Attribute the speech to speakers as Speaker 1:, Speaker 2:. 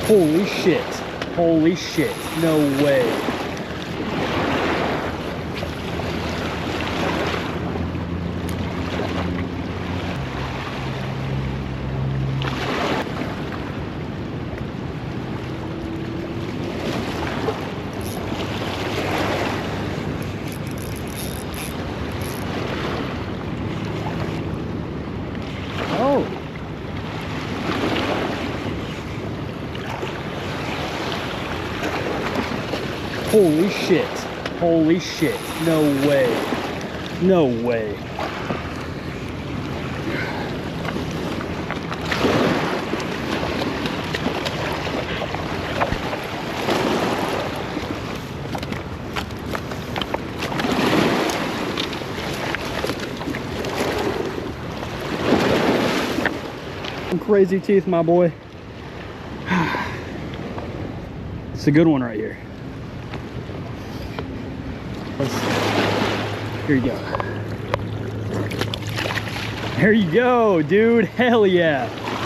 Speaker 1: Holy shit. Holy shit. No way. Oh. Holy shit. Holy shit. No way. No way. Some crazy teeth, my boy. It's a good one right here. Here you go. There you go, dude. Hell yeah.